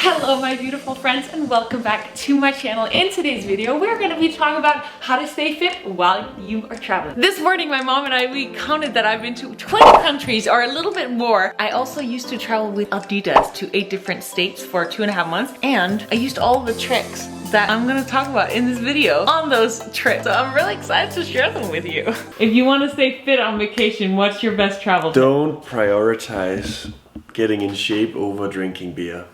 Hello my beautiful friends and welcome back to my channel. In today's video we're going to be talking about how to stay fit while you are traveling. This morning my mom and I, we counted that I've been to 20 countries or a little bit more. I also used to travel with Adidas to 8 different states for 2.5 months, and I used all the tricks that I'm going to talk about in this video on those trips. So I'm really excited to share them with you. If you want to stay fit on vacation, what's your best travel tip? Don't prioritize getting in shape over drinking beer.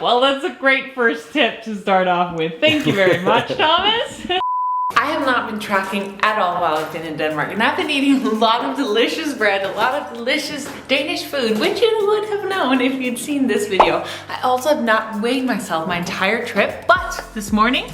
Well, that's a great first tip to start off with. Thank you very much, Thomas. I have not been tracking at all while I've been in Denmark, and I've been eating a lot of delicious bread, a lot of delicious Danish food, which you would have known if you'd seen this video. I also have not weighed myself my entire trip, but this morning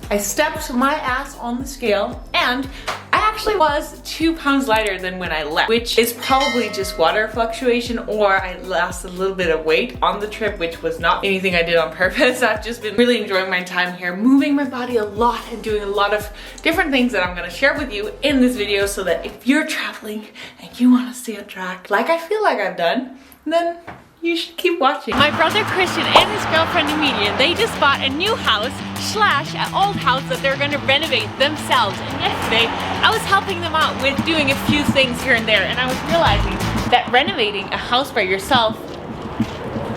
I stepped my ass on the scale and I actually was 2 pounds lighter than when I left, which is probably just water fluctuation, or I lost a little bit of weight on the trip, which was not anything I did on purpose. I've just been really enjoying my time here, moving my body a lot and doing a lot of different things that I'm going to share with you in this video, so that if you're traveling and you want to stay on track, like I feel like I've done, then you should keep watching. My brother Christian and his girlfriend Emilia, they just bought a new house slash an old house that they're gonna renovate themselves. And yesterday, I was helping them out with doing a few things here and there, and I was realizing that renovating a house by yourself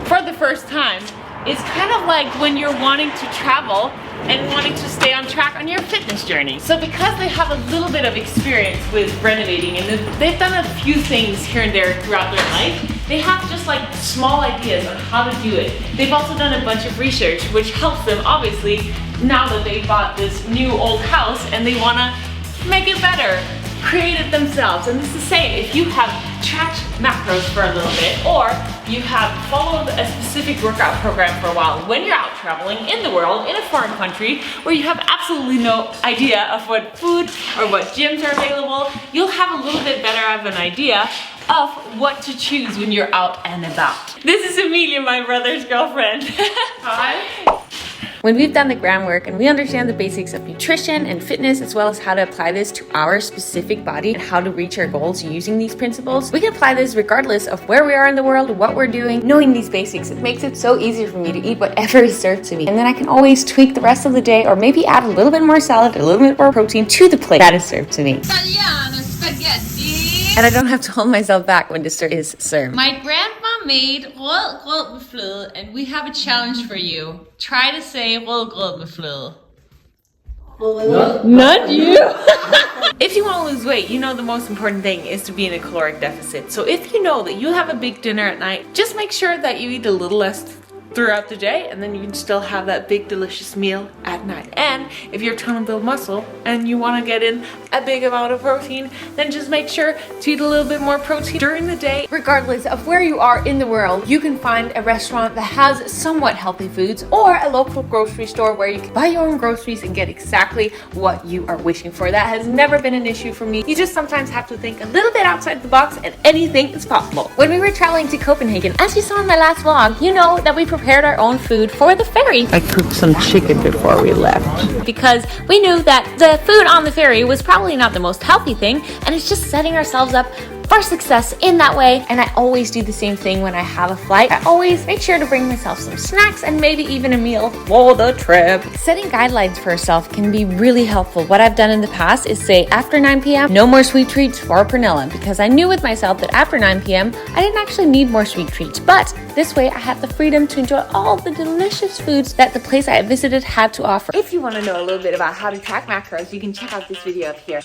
for the first time is kind of like when you're wanting to travel and wanting to stay on track on your fitness journey. So because they have a little bit of experience with renovating and they've done a few things here and there throughout their life, they have just like small ideas on how to do it. They've also done a bunch of research, which helps them obviously now that they bought this new old house and they want to make it better, create it themselves. And this is the same if you have tracked macros for a little bit, or you have followed a specific workout program for a while when you're out traveling in the world, in a foreign country, where you have absolutely no idea of what food or what gyms are available, you'll have a little bit better of an idea of what to choose when you're out and about. This is Emilia, my brother's girlfriend. Hi. When we've done the groundwork and we understand the basics of nutrition and fitness, as well as how to apply this to our specific body and how to reach our goals using these principles, we can apply this regardless of where we are in the world, what we're doing. Knowing these basics, it makes it so easy for me to eat whatever is served to me. And then I can always tweak the rest of the day, or maybe add a little bit more salad, a little bit more protein to the plate that is served to me. Italiano spaghetti. And I don't have to hold myself back when dessert is served. My grandma made rød med fløde, and we have a challenge for you. Try to say rød med fløde. Not you! If you want to lose weight, you know the most important thing is to be in a caloric deficit. So if you know that you have a big dinner at night, just make sure that you eat a little less throughout the day, and then you can still have that big delicious meal at night. And if you're trying to build muscle and you want to get in a big amount of protein, then just make sure to eat a little bit more protein during the day. Regardless of where you are in the world, you can find a restaurant that has somewhat healthy foods, or a local grocery store where you can buy your own groceries and get exactly what you are wishing for. That has never been an issue for me. You just sometimes have to think a little bit outside the box, and anything is possible. When we were traveling to Copenhagen, as you saw in my last vlog, you know that we prepared our own food for the ferry. I cooked some chicken before we left, because we knew that the food on the ferry was probably not the most healthy thing, and it's just setting ourselves up for success in that way. And I always do the same thing when I have a flight. I always make sure to bring myself some snacks and maybe even a meal for the trip. Setting guidelines for yourself can be really helpful. What I've done in the past is say after 9 p.m. no more sweet treats for Pernilla, because I knew with myself that after 9 p.m. I didn't actually need more sweet treats, but this way I had the freedom to enjoy all the delicious foods that the place I visited had to offer. If you want to know a little bit about how to track macros, you can check out this video up here.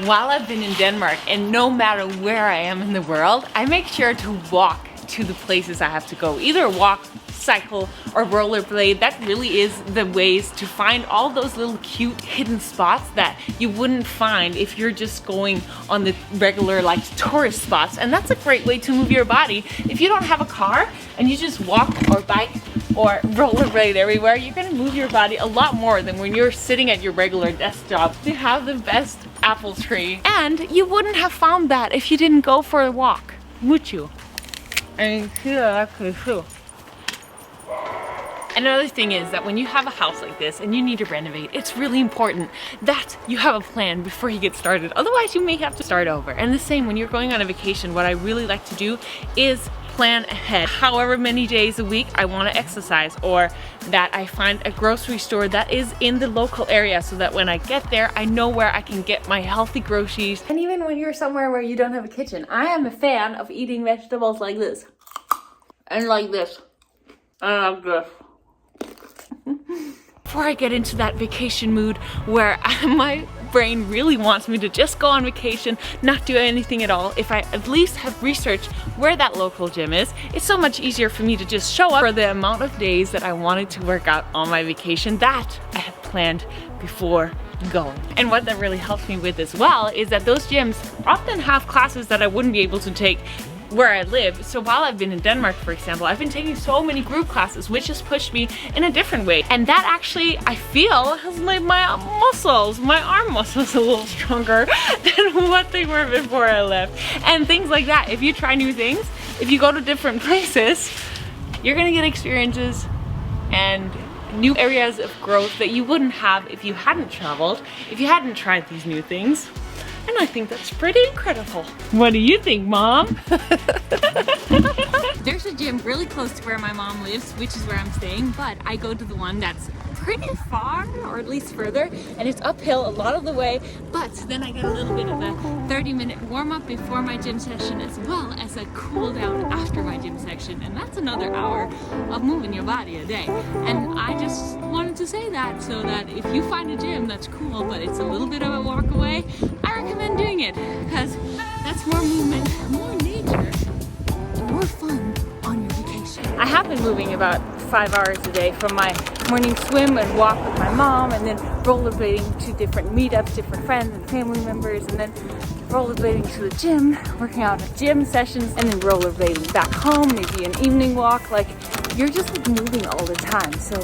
While I've been in Denmark, and no matter where I am in the world, I make sure to walk to the places I have to go. Either walk, cycle, or rollerblade. That really is the ways to find all those little cute hidden spots that you wouldn't find if you're just going on the regular like tourist spots. And that's a great way to move your body. If you don't have a car and you just walk or bike or rollerblade everywhere, you're gonna move your body a lot more than when you're sitting at your regular desk job. They have the best apple tree, and you wouldn't have found that if you didn't go for a walk, would you? And another thing is that when you have a house like this and you need to renovate, it's really important that you have a plan before you get started. Otherwise, you may have to start over. And the same when you're going on a vacation, what I really like to do is plan ahead however many days a week I want to exercise, or that I find a grocery store that is in the local area so that when I get there, I know where I can get my healthy groceries. And even when you're somewhere where you don't have a kitchen, I am a fan of eating vegetables like this. And like this. And like this. Before I get into that vacation mood where my brain really wants me to just go on vacation, not do anything at all, if I at least have researched where that local gym is, it's so much easier for me to just show up for the amount of days that I wanted to work out on my vacation that I had planned before going. And what that really helps me with as well is that those gyms often have classes that I wouldn't be able to take where I live. So while I've been in Denmark, for example, I've been taking so many group classes, which has pushed me in a different way. And that actually, I feel, has made my muscles, my arm muscles a little stronger than what they were before I left. And things like that. If you try new things, if you go to different places, you're gonna get experiences and new areas of growth that you wouldn't have if you hadn't traveled, if you hadn't tried these new things. And I think that's pretty incredible. What do you think, Mom? There's a gym really close to where my mom lives, which is where I'm staying, but I go to the one that's pretty far, or at least further, and it's uphill a lot of the way, but then I get a little bit of a 30-minute warm-up before my gym session, as well as a cool down after my gym session, and that's another hour of moving your body a day. And I just wanted to say that, so that if you find a gym that's cool, but it's a little bit of a walk away, I recommend doing it, because that's more movement, more nature, and more fun on your vacation. I have been moving about 5 hours a day from my morning swim and walk with my mom, and then rollerblading to different meetups, different friends and family members, and then rollerblading to the gym, working out at gym sessions, and then rollerblading back home, maybe an evening walk. Like, you're just like moving all the time. So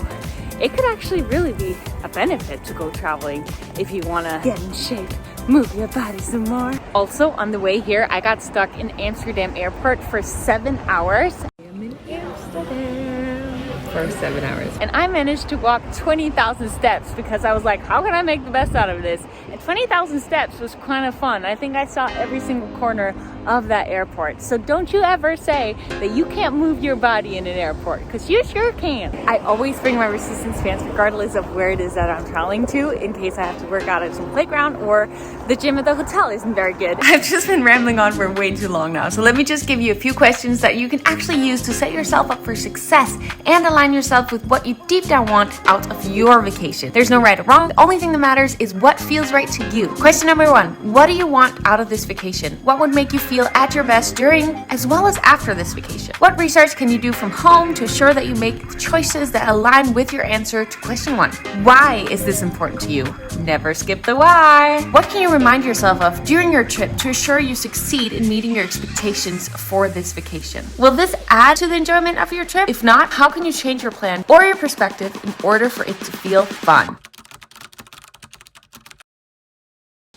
it could actually really be a benefit to go traveling if you want to get in shape, move your body some more. Also, on the way here, I got stuck in Amsterdam airport for 7 hours. I'm in Amsterdam for 7 hours. And I managed to walk 20,000 steps because I was like, how can I make the best out of this? And 20,000 steps was kind of fun. I think I saw every single corner of that airport. So don't you ever say that you can't move your body in an airport, because you sure can. I always bring my resistance bands regardless of where it is that I'm traveling to, in case I have to work out at some playground or the gym at the hotel isn't very good. I've just been rambling on for way too long now, so let me just give you a few questions that you can actually use to set yourself up for success and align yourself with what you deep down want out of your vacation. There's no right or wrong. The only thing that matters is what feels right to you. Question number 1, what do you want out of this vacation? What would make you feel at your best during as well as after this vacation? What research can you do from home to ensure that you make choices that align with your answer to question 1? Why is this important to you? Never skip the why. What can you remind yourself of during your trip to ensure you succeed in meeting your expectations for this vacation? Will this add to the enjoyment of your trip? If not, how can you change your plan or your perspective in order for it to feel fun?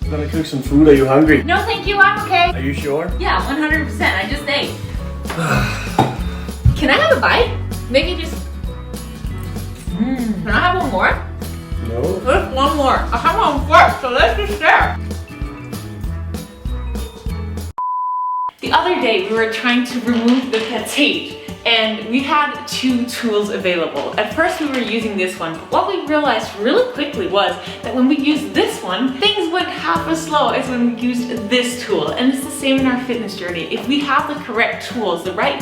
I'm gonna cook some food. Are you hungry? No, thank you, I'm okay. Are you sure? Yeah, 100%. I just ate. Can I have a bite? Maybe just... Can I have one more? No. Just one more. I have one first, so let's just share. The other day, we were trying to remove the petite, and we had 2 tools available. At first, we were using this one, but what we realized really quickly was that when we used this one, things went half as slow as when we used this tool. And it's the same in our fitness journey. If we have the correct tools, the right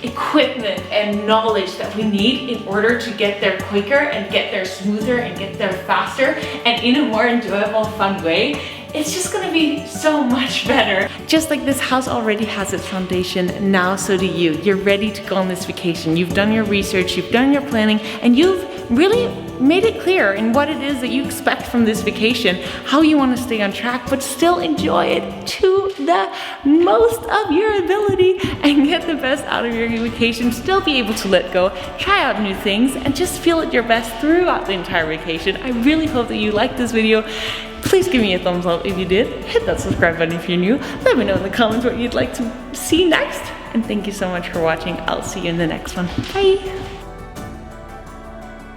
equipment and knowledge that we need in order to get there quicker and get there smoother and get there faster and in a more enjoyable, fun way, it's just gonna be so much better. Just like this house already has its foundation, now so do you. You're ready to go on this vacation. You've done your research, you've done your planning, and you've really made it clear in what it is that you expect from this vacation, how you want to stay on track, but still enjoy it to the most of your ability and get the best out of your vacation, still be able to let go, try out new things, and just feel at your best throughout the entire vacation. I really hope that you liked this video. Please give me a thumbs up if you did. Hit that subscribe button if you're new. Let me know in the comments what you'd like to see next. And thank you so much for watching. I'll see you in the next one. Bye.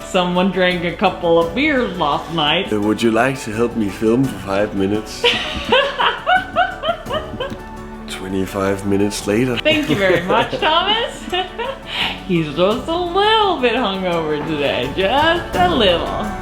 Someone drank a couple of beers last night. Would you like to help me film for 5 minutes? 20 25 minutes later. Thank you very much, Thomas. He's just a little bit hungover today, just a little.